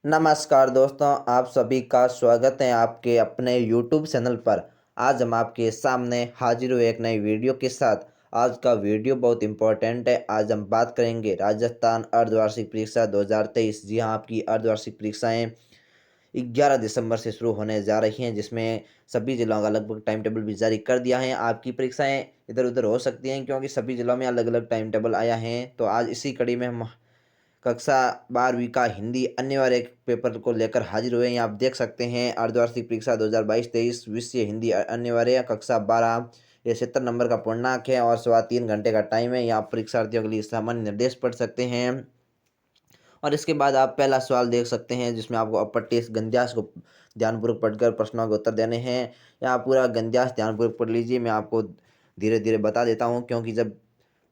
नमस्कार दोस्तों, आप सभी का स्वागत है आपके अपने YouTube चैनल पर। आज हम आपके सामने हाजिर हुए एक नई वीडियो के साथ। आज का वीडियो बहुत इम्पोर्टेंट है। आज हम बात करेंगे राजस्थान अर्धवार्षिक परीक्षा 2023। जी हाँ, आपकी अर्धवार्षिक परीक्षाएं 11 दिसंबर से शुरू होने जा रही हैं, जिसमें सभी जिलों का लगभग टाइम टेबल भी जारी कर दिया है। आपकी परीक्षाएं इधर उधर हो सकती हैं क्योंकि सभी जिलों में अलग अलग टाइम टेबल आया है। तो आज इसी कड़ी में हम कक्षा 12वीं का हिंदी अनिवार्य पेपर को लेकर हाजिर हुए हैं। आप देख सकते हैं अर्धवार्षिक परीक्षा 2022-23 विषय हिंदी अनिवार्य कक्षा 12। ये 70 नंबर का पूर्णांक है और 3.25 घंटे का टाइम है। यहाँ परीक्षार्थियों के लिए सामान्य निर्देश पढ़ सकते हैं। और इसके बाद आप पहला सवाल देख सकते हैं, जिसमें आपको अपठ्य गद्यांश को ध्यानपूर्वक पढ़कर प्रश्नों के उत्तर देने हैं। यहाँ पूरा गद्यांश ध्यानपूर्वक पढ़ लीजिए। मैं आपको धीरे धीरे बता देता हूँ, क्योंकि जब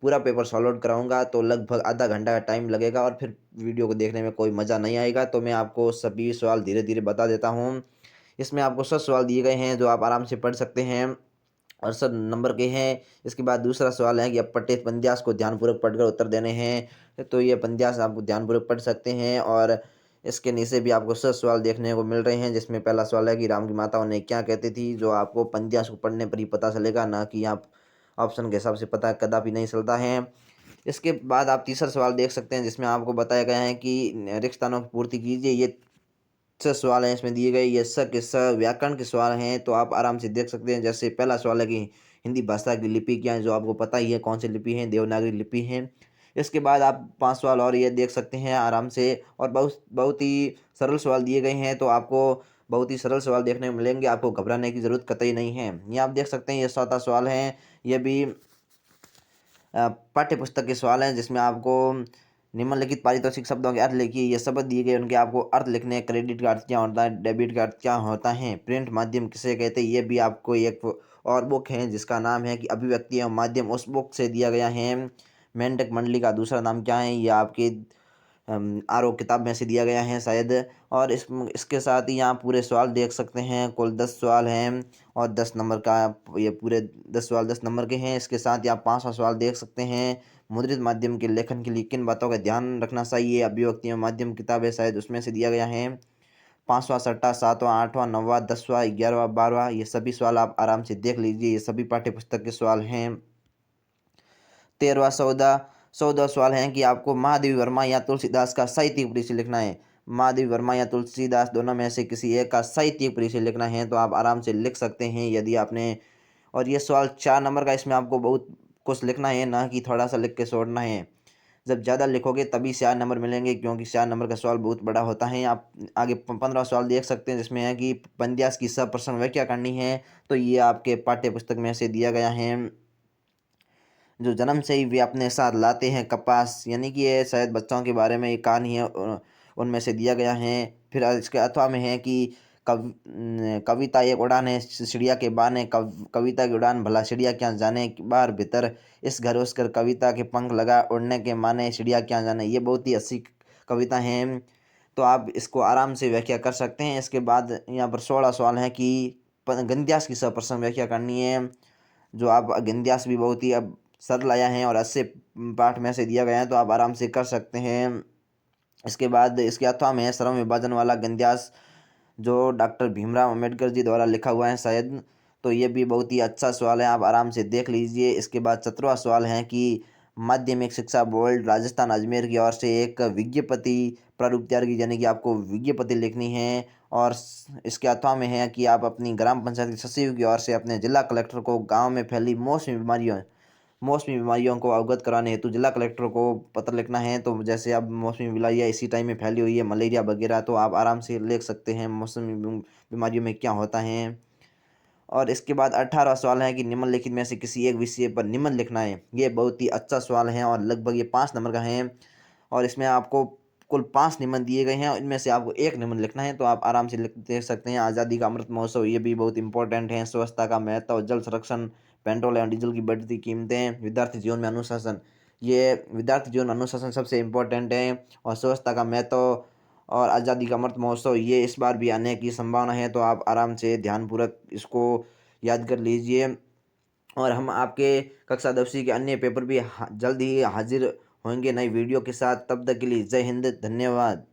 पूरा पेपर सॉल्व आउट कराऊंगा तो लगभग आधा घंटा का टाइम लगेगा और फिर वीडियो को देखने में कोई मज़ा नहीं आएगा। तो मैं आपको सभी सवाल धीरे धीरे बता देता हूँ। इसमें आपको 100 सवाल दिए गए हैं जो आप आराम से पढ़ सकते हैं और 100 नंबर के हैं। इसके बाद दूसरा सवाल है कि अपठित पद्यांश को ध्यानपूर्वक पढ़कर उत्तर देने हैं। तो ये पद्यांश आपको ध्यानपूर्वक पढ़ सकते हैं। और इसके नीचे भी आपको 100 सवाल देखने को मिल रहे हैं, जिसमें पहला सवाल है कि राम की माता उन्हें क्या कहती थी, जो आपको पद्यांश को पढ़ने पर ही पता चलेगा, ना कि आप ऑप्शन के हिसाब से पता कदापि नहीं चलता है। इसके बाद आप तीसरा सवाल देख सकते हैं, जिसमें आपको बताया गया है कि रिक्त स्थानों की पूर्ति कीजिए। ये 6 सवाल हैं इसमें दिए गए। ये स के स व्याकरण के सवाल हैं, तो आप आराम से देख सकते हैं। जैसे पहला सवाल है कि हिंदी भाषा की लिपि क्या है, जो आपको पता ही है कौन सी लिपि है, देवनागरी लिपि है। इसके बाद आप 5 सवाल और ये देख सकते हैं आराम से, और बहुत बहुत ही सरल सवाल दिए गए हैं। तो आपको बहुत ही सरल सवाल देखने को मिलेंगे, आपको घबराने की ज़रूरत कतई नहीं है। ये आप देख सकते हैं, ये 7वां सवाल है। ये भी पाठ्य पुस्तक के सवाल हैं, जिसमें आपको निम्नलिखित पारितोषिक शब्दों के अर्थ लिखिए। ये शब्द दिए गए, उनके आपको अर्थ लिखने हैं। क्रेडिट का अर्थ क्या होता है, डेबिट का अर्थ क्या होता है, प्रिंट माध्यम किसे कहते हैं। ये भी आपको एक और बुक है जिसका नाम है कि अभिव्यक्ति एवं माध्यम, उस बुक से दिया गया है। मेंढक मंडली का दूसरा नाम क्या है, ये आपके आर ओ किताब में से दिया गया है शायद। और इसके साथ ही यहाँ पूरे सवाल देख सकते हैं। कुल 10 सवाल हैं और 10 नंबर का, ये पूरे 10 सवाल 10 नंबर के हैं। इसके साथ ही आप 5वां सवाल देख सकते हैं। मुद्रित माध्यम के लेखन के लिए किन बातों का ध्यान रखना चाहिए, अभिव्यक्तियों माध्यम किताब है शायद, उसमें से दिया गया है। 5वां 6वां 7वां 8वां 9वां 10वां 11वां 12वां, ये सभी सवाल आप आराम से देख लीजिए। ये सभी पाठ्य पुस्तक के सवाल हैं। 13वां 14वां सवाल है कि आपको महादेवी वर्मा या तुलसीदास का साहित्यिक परिचय लिखना है। महादेवी वर्मा या तुलसीदास दोनों में से किसी एक का साहित्यिक परिचय लिखना है, तो आप आराम से लिख सकते हैं यदि आपने। और ये सवाल 4 नंबर का, इसमें आपको बहुत कुछ लिखना है, ना कि थोड़ा सा लिख के छोड़ना है। जब ज़्यादा लिखोगे तभी 4 नंबर मिलेंगे, क्योंकि 4 नंबर का सवाल बहुत बड़ा होता है। आप आगे 15वां सवाल देख सकते हैं, जिसमें है कि पद्यांश की सप्रश्न व्याख्या करनी है। तो ये आपके पाठ्य पुस्तक में से दिया गया है। जो जन्म से ही वे अपने साथ लाते हैं कपास, यानी कि ये शायद बच्चों के बारे में ये कहानी है, उनमें से दिया गया है। फिर इसके अथवा में है कि कविता एक उड़ान है चिड़िया के बाने, कविता की उड़ान भला चिड़िया क्या जाने, बार भीतर इस घर उस घर कविता के पंख लगा उड़ने के माने, चिड़िया क्या जाने। ये बहुत ही अच्छी कविता है, तो आप इसको आराम से व्याख्या कर सकते हैं। इसके बाद यहाँ पर 16 सवाल है कि गंध्यास की सप्रश्न व्याख्या करनी है। जो आप गंध्यास भी बहुत ही अब सरल आया है और अच्छे पाठ में से दिया गया है, तो आप आराम से कर सकते हैं। इसके बाद इसके अथवा में है श्रम विभाजन वाला गंध्यास, जो डॉक्टर भीमराव अंबेडकर जी द्वारा लिखा हुआ है शायद। तो ये भी बहुत ही अच्छा सवाल है, आप आराम से देख लीजिए। इसके बाद 17वां सवाल है कि माध्यमिक शिक्षा बोर्ड राजस्थान अजमेर की ओर से एक विज्ञप्ति प्रारूप तैयार की, यानी कि आपको विज्ञप्ति लिखनी है। और इसके अथवा में है कि आप अपनी ग्राम पंचायत के सचिव की ओर से अपने जिला कलेक्टर को गाँव में फैली मौसमी बीमारियों को अवगत कराने हेतु जिला कलेक्टर को पत्र लिखना है। तो जैसे अब मौसमी बीमारियाँ इसी टाइम में फैली हुई है, मलेरिया वगैरह, तो आप आराम से लिख सकते हैं मौसमी बीमारियों में क्या होता है। और इसके बाद 18वां सवाल है कि निम्नलिखित में से किसी एक विषय पर निबंध लिखना है। ये बहुत ही अच्छा सवाल है और लगभग ये 5 नंबर का है। और इसमें आपको कुल 5 निबंध दिए गए हैं और इनमें से आपको एक निबंध लिखना है, तो आप आराम से लिख दे सकते हैं। आज़ादी का अमृत महोत्सव, ये भी बहुत इंपॉर्टेंट है। स्वच्छता का महत्व, जल संरक्षण, पेट्रोल एवं डीजल की बढ़ती कीमतें, विद्यार्थी जीवन में अनुशासन। ये विद्यार्थी जीवन में अनुशासन सबसे इम्पोर्टेंट है। और स्वच्छता का महत्व और आज़ादी का अमृत महोत्सव, ये इस बार भी आने की संभावना है, तो आप आराम से ध्यानपूर्वक इसको याद कर लीजिए। और हम आपके कक्षा 10वीं के अन्य पेपर भी जल्द ही हाजिर होंगे नई वीडियो के साथ। तब तक के लिए जय हिंद, धन्यवाद।